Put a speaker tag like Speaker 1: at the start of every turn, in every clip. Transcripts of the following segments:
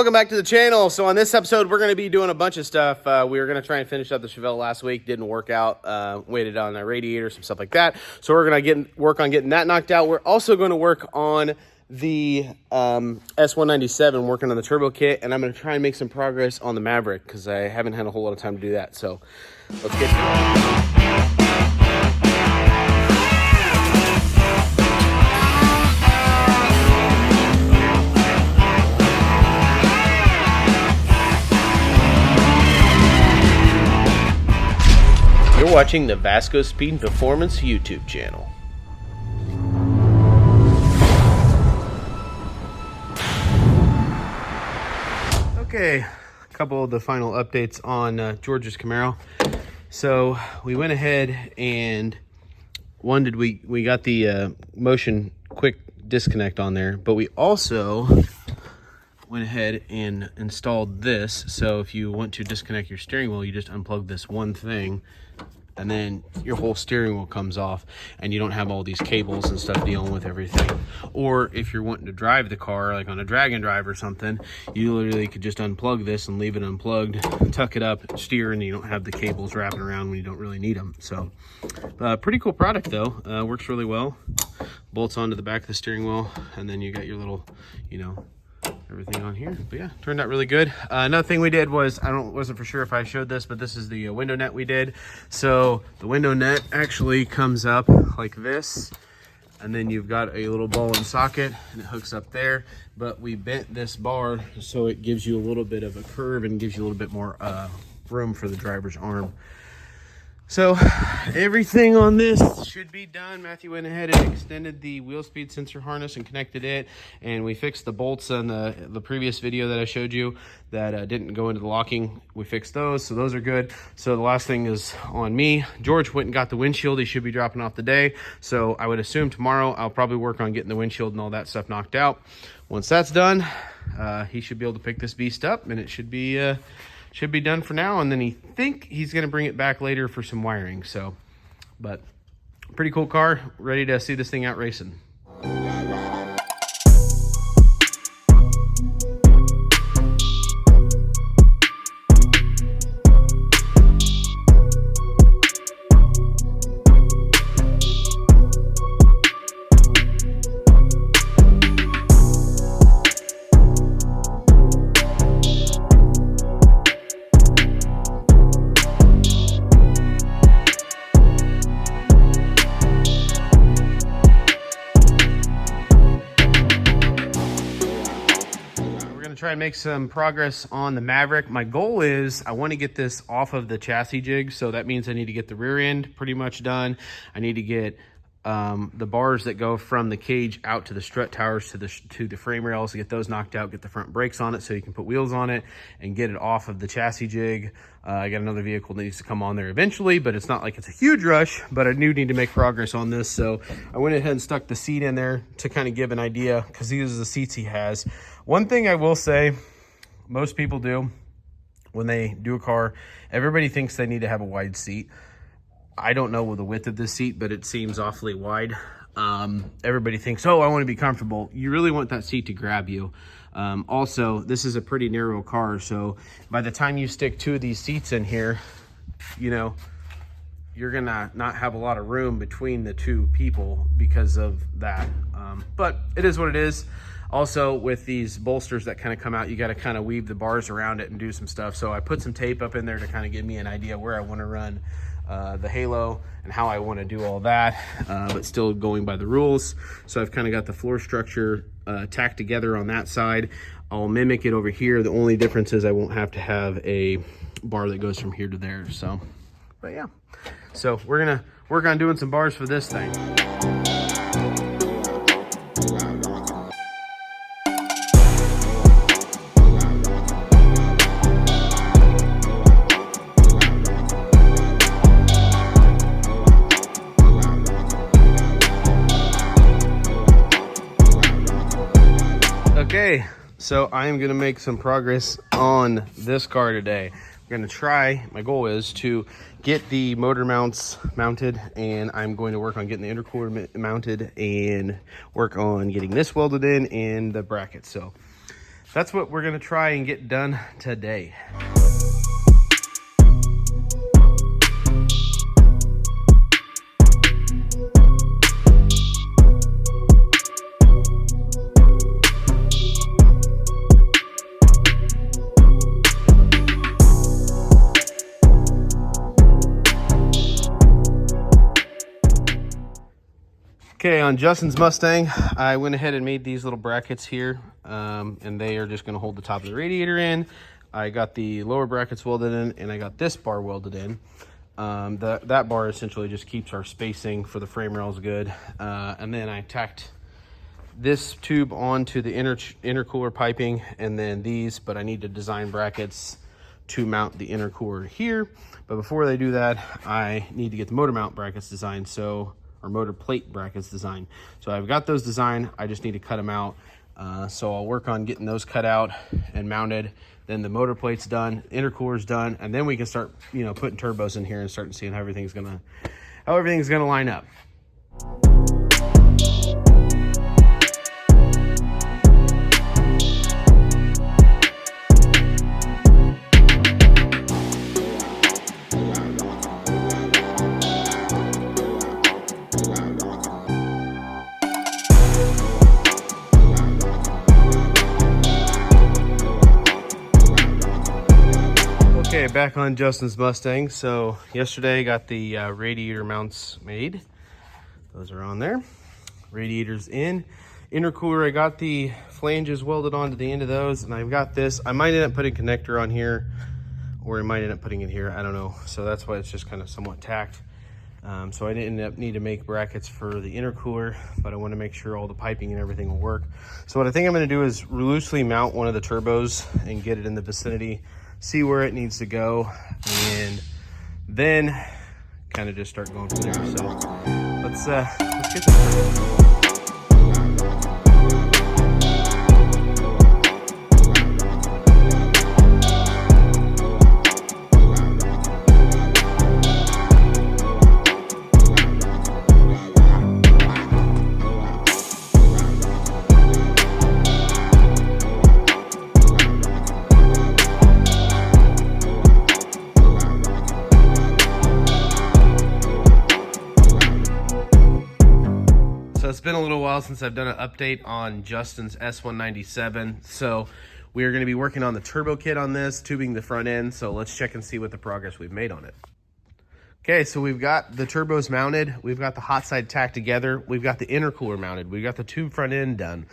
Speaker 1: Welcome back to the channel. So on this episode, we're going to be doing a bunch of stuff. We were going to try and finish up the Chevelle last week. Didn't work out. Waited on a radiator, some stuff like that. So we're going to work on getting that knocked out. We're also going to work on the S197, working on the turbo kit. And I'm going to try and make some progress on the Maverick because I haven't had a whole lot of time to do that. So let's get to it. You're watching the Vasco Speed and Performance YouTube channel. Okay, a couple of the final updates on George's Camaro. So we went ahead and we got the motion quick disconnect on there, but we also went ahead and installed this. So if you want to disconnect your steering wheel, you just unplug this one thing and then your whole steering wheel comes off and you don't have all these cables and stuff dealing with everything. Or if you're wanting to drive the car like on a drag and drive or something, you literally could just unplug this and leave it unplugged, tuck it up, steer, and you don't have the cables wrapping around when you don't really need them. So pretty cool product though. Works really well. Bolts onto the back of the steering wheel, and then you got your little, everything on here. But yeah, turned out really good. Another thing we did was, wasn't for sure if I showed this, but this is the window net we did. So the window net actually comes up like this, and then you've got a little ball and socket and it hooks up there. But we bent this bar so it gives you a little bit of a curve and gives you a little bit more room for the driver's arm. So everything on this should be done. Matthew went ahead and extended the wheel speed sensor harness and connected it, and we fixed the bolts on the previous video that I showed you that didn't go into the locking. We fixed those, so those are good. So the last thing is on me. George went and got the windshield. He should be dropping off today, so I would assume tomorrow I'll probably work on getting the windshield and all that stuff knocked out. Once that's done, he should be able to pick this beast up, and it should be done for now. And then he's going to bring it back later for some wiring. So, but pretty cool car. Ready to see this thing out racing. Try and make some progress on the Maverick. My goal is I want to get this off of the chassis jig, so that means I need to get the rear end pretty much done. I need to get the bars that go from the cage out to the strut towers to the frame rails, to get those knocked out, get the front brakes on it so you can put wheels on it and get it off of the chassis jig. I got another vehicle that needs to come on there eventually, but it's not like it's a huge rush, but I do need to make progress on this. So I went ahead and stuck the seat in there to kind of give an idea, because these are the seats he has. One thing I will say, most people do when they do a car, everybody thinks they need to have a wide seat. I don't know the width of this seat, but it seems awfully wide. Everybody thinks, oh, I want to be comfortable. You really want that seat to grab you. Also, this is a pretty narrow car, so by the time you stick two of these seats in here, you're gonna not have a lot of room between the two people because of that. But it is what it is. Also, with these bolsters that kind of come out, you got to kind of weave the bars around it and do some stuff. So I put some tape up in there to kind of give me an idea where I want to run the halo and how I want to do all that, but still going by the rules. So I've kind of got the floor structure tacked together on that side. I'll mimic it over here. The only difference is I won't have to have a bar that goes from here to there. So, but yeah. So we're gonna work on doing some bars for this thing. Okay, so I am going to make some progress on this car today. I'm going to try, my goal is to get the motor mounts mounted, and I'm going to work on getting the intercooler mounted and work on getting this welded in and the brackets. So that's what we're gonna try and get done today. Okay, on Justin's Mustang, I went ahead and made these little brackets here, and they are just going to hold the top of the radiator in. I got the lower brackets welded in, and I got this bar welded in. That bar essentially just keeps our spacing for the frame rails good. And then I tacked this tube onto the intercooler piping, and then these, but I need to design brackets to mount the intercooler here. But before they do that, I need to get the motor mount brackets designed, or motor plate brackets designed. So I've got those designed, I just need to cut them out. So I'll work on getting those cut out and mounted. Then the motor plate's done, intercooler's done, and then we can start, putting turbos in here and starting seeing how everything's gonna line up. Okay, back on Justin's Mustang. So yesterday got the radiator mounts made. Those are on there. Radiator's in. Intercooler, I got the flanges welded onto the end of those, and I've got this. I might end up putting a connector on here, or I might end up putting it here. I don't know. So that's why it's just kind of somewhat tacked. So I didn't need to make brackets for the intercooler, but I want to make sure all the piping and everything will work. So what I think I'm going to do is loosely mount one of the turbos and get it in the vicinity, see where it needs to go, and then kind of just start going from there. So let's get this. It's been a little while since I've done an update on Justin's S197. So we are going to be working on the turbo kit on this, tubing the front end. So let's check and see what the progress we've made on it. Okay, so we've got the turbos mounted. We've got the hot side tacked together. We've got the intercooler mounted. We've got the tube front end done.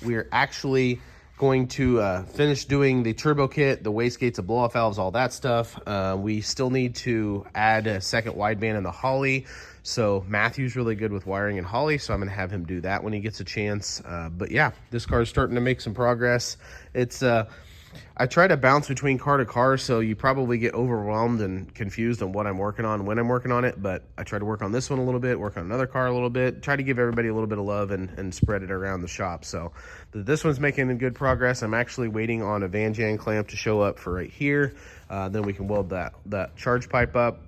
Speaker 1: We are actually going to finish doing the turbo kit, the wastegates, the blow-off valves, all that stuff. We still need to add a second wideband in the Holly. So Matthew's really good with wiring and Holly, so I'm going to have him do that when he gets a chance. But yeah, this car is starting to make some progress. It's I try to bounce between car to car, so you probably get overwhelmed and confused on what I'm working on when I'm working on it. But I try to work on this one a little bit, work on another car a little bit, try to give everybody a little bit of love and spread it around the shop. So this one's making good progress. I'm actually waiting on a Van Jan clamp to show up for right here. Then we can weld that charge pipe up.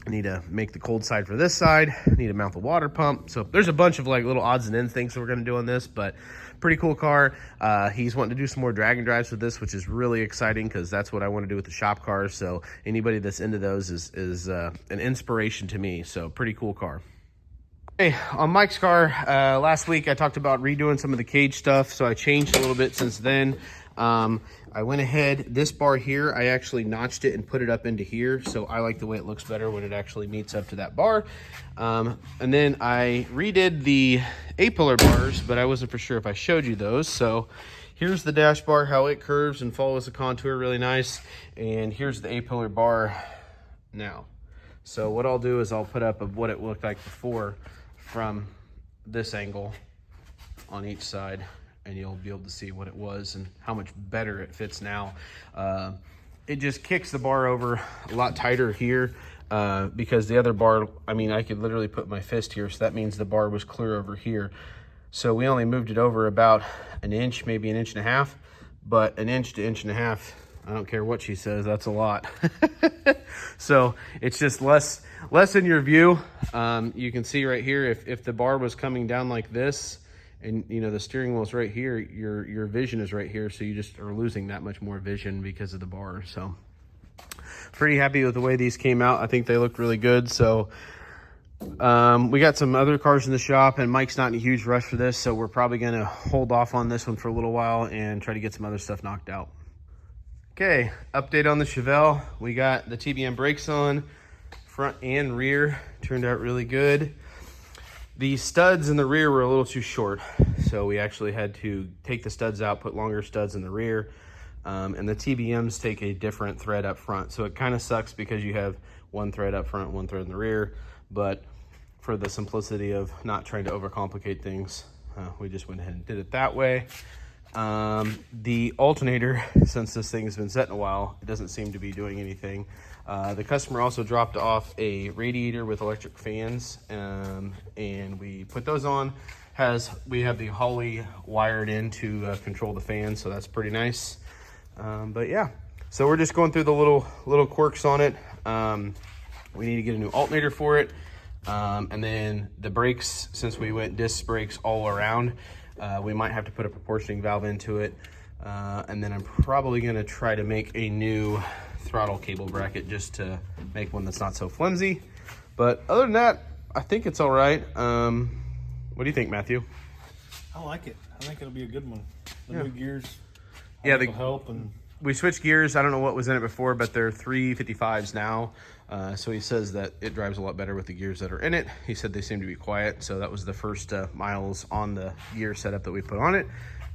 Speaker 1: I need to make the cold side for this side. I need to mount the water pump. So there's a bunch of like little odds and ends things that we're going to do on this, but pretty cool car. He's wanting to do some more drag and drives with this, which is really exciting because that's what I want to do with the shop cars. So anybody that's into those is an inspiration to me. So pretty cool car. Hey, on Mike's car, last week I talked about redoing some of the cage stuff. So I changed a little bit since then. I went ahead, this bar here, I actually notched it and put it up into here. So I like the way it looks better when it actually meets up to that bar. And then I redid the A-pillar bars, but I wasn't for sure if I showed you those. So here's the dash bar, how it curves and follows the contour really nice. And here's the A-pillar bar now. So what I'll do is I'll put up of what it looked like before from this angle on each side, and you'll be able to see what it was and how much better it fits now. It just kicks the bar over a lot tighter here because the other bar, I mean, I could literally put my fist here, so that means the bar was clear over here. So we only moved it over about an inch, maybe an inch and a half, but an inch to inch and a half, I don't care what she says, that's a lot. So it's just less in your view. You can see right here, if the bar was coming down like this, and you know the steering wheel's right here, your vision is right here, so you just are losing that much more vision because of the bar. So pretty happy with the way these came out. I think they look really good. So we got some other cars in the shop, and Mike's not in a huge rush for this, so we're probably going to hold off on this one for a little while and try to get some other stuff knocked out. Okay, update on the Chevelle. We got the TBM brakes on, front and rear. Turned out really good. The studs in the rear were a little too short, so we actually had to take the studs out, put longer studs in the rear, and the TBMs take a different thread up front, so it kind of sucks because you have one thread up front, one thread in the rear, but for the simplicity of not trying to overcomplicate things, we just went ahead and did it that way. The alternator, since this thing has been set in a while, it doesn't seem to be doing anything. The customer also dropped off a radiator with electric fans, and we put those on. We have the Holley wired in to control the fan, so that's pretty nice. But yeah, so we're just going through the little quirks on it. We need to get a new alternator for it. And then the brakes, since we went disc brakes all around, we might have to put a proportioning valve into it. And then I'm probably going to try to make a new throttle cable bracket just to make one that's not so flimsy. But other than that, I think it's all right. What do you think, Matthew?
Speaker 2: I like it. I think it'll be a good one. The new gears,
Speaker 1: will
Speaker 2: help. And
Speaker 1: we switched gears. I don't know what was in it before, but they're 355s now. So he says that it drives a lot better with the gears that are in it. He said they seem to be quiet. So that was the first miles on the gear setup that we put on it.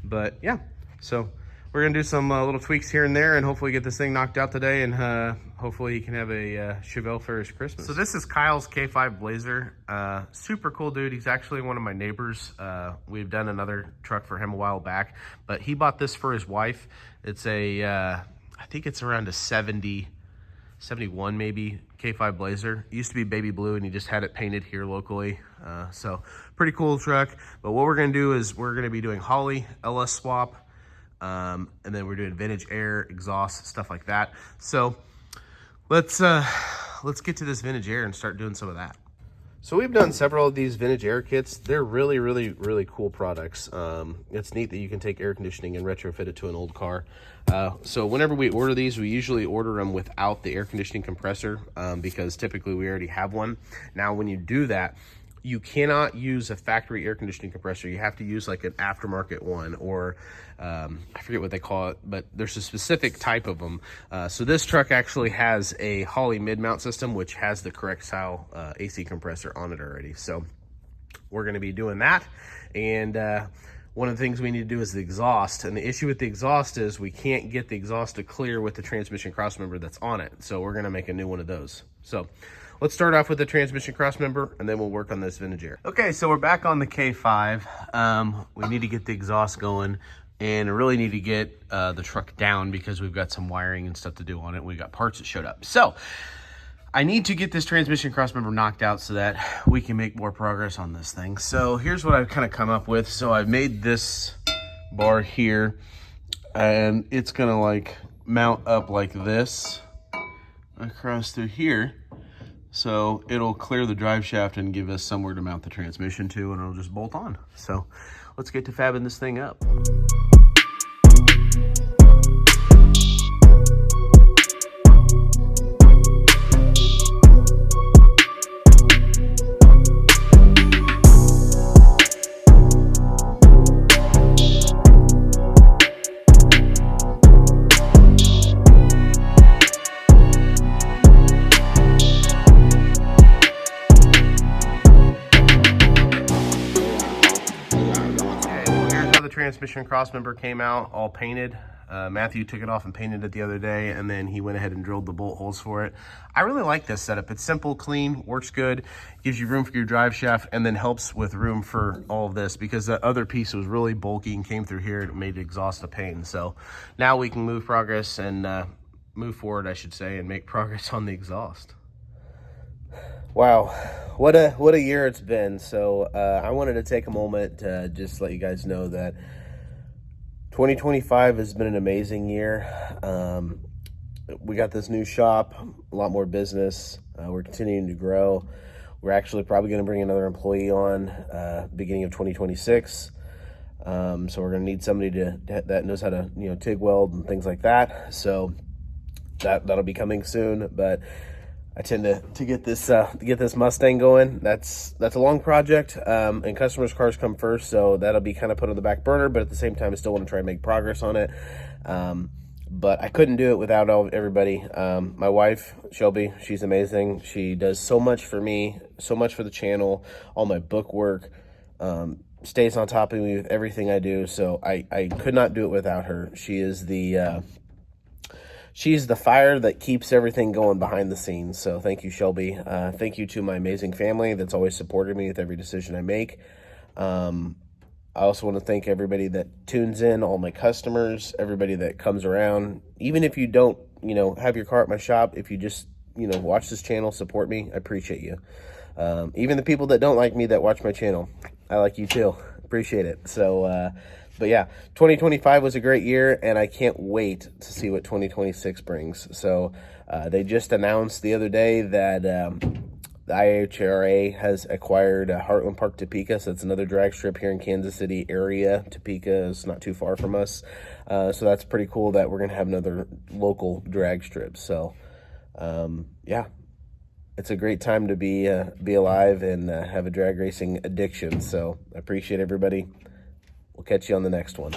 Speaker 1: But yeah, so we're going to do some little tweaks here and there and hopefully get this thing knocked out today, and hopefully he can have a Chevelle for his Christmas. So this is Kyle's K5 Blazer. Super cool dude. He's actually one of my neighbors. We've done another truck for him a while back, but he bought this for his wife. It's a, I think it's around a 71 maybe, K5 Blazer. It used to be baby blue, and he just had it painted here locally. So pretty cool truck. But what we're going to do is we're going to be doing Holley, LS swap, and then we're doing vintage air, exhaust, stuff like that. So let's get to this vintage air and start doing some of that. So we've done several of these vintage air kits. They're really, really, really cool products. It's neat that you can take air conditioning and retrofit it to an old car. So whenever we order these, we usually order them without the air conditioning compressor because typically we already have one. Now, when you do that, you cannot use a factory air conditioning compressor. You have to use like an aftermarket one, or I forget what they call it, but there's a specific type of them. So this truck actually has a Holley mid-mount system, which has the correct style AC compressor on it already. So we're going to be doing that. And one of the things we need to do is the exhaust. And the issue with the exhaust is we can't get the exhaust to clear with the transmission crossmember that's on it. So we're going to make a new one of those. So let's start off with the transmission crossmember, and then we'll work on this vintage air. Okay, so we're back on the K5. We need to get the exhaust going, and I really need to get the truck down because we've got some wiring and stuff to do on it. We got parts that showed up. So I need to get this transmission crossmember knocked out so that we can make more progress on this thing. So here's what I've kind of come up with. So I've made this bar here, and it's gonna like mount up like this across through here. So it'll clear the drive shaft and give us somewhere to mount the transmission to, and it'll just bolt on. So let's get to fabbing this thing up. Transmission crossmember came out all painted. Matthew took it off and painted it the other day, and then he went ahead and drilled the bolt holes for it. I really like this setup. It's simple, clean, works good, gives you room for your drive shaft, and then helps with room for all of this because that other piece was really bulky and came through here and it made the exhaust a pain. So now we can move forward, I should say, and make progress on the exhaust. Wow, what a year it's been. So I wanted to take a moment to just let you guys know that 2025 has been an amazing year. We got this new shop, a lot more business. We're continuing to grow. We're actually probably going to bring another employee on beginning of 2026. So we're going to need somebody that knows how to, TIG weld and things like that. So that'll be coming soon. But I tend to get this Mustang going. That's a long project, and customers' cars come first, so that'll be kind of put on the back burner. But at the same time, I still want to try and make progress on it. But I couldn't do it without everybody. My wife, Shelby, she's amazing. She does so much for me, so much for the channel, all my book work, stays on top of me with everything I do. So I could not do it without her. She is she's the fire that keeps everything going behind the scenes. So thank you, Shelby. Thank you to my amazing family that's always supported me with every decision I make. I also want to thank everybody that tunes in, all my customers, everybody that comes around. Even if you don't, have your car at my shop, if you just, watch this channel, support me, I appreciate you. Even the people that don't like me that watch my channel, I like you too. Appreciate it. So, but yeah, 2025 was a great year, and I can't wait to see what 2026 brings. So they just announced the other day that the IHRA has acquired Heartland Park, Topeka, so it's another drag strip here in Kansas City area. Topeka is not too far from us, so that's pretty cool that we're going to have another local drag strip. So, yeah, it's a great time to be alive and have a drag racing addiction. So I appreciate everybody. We'll catch you on the next one.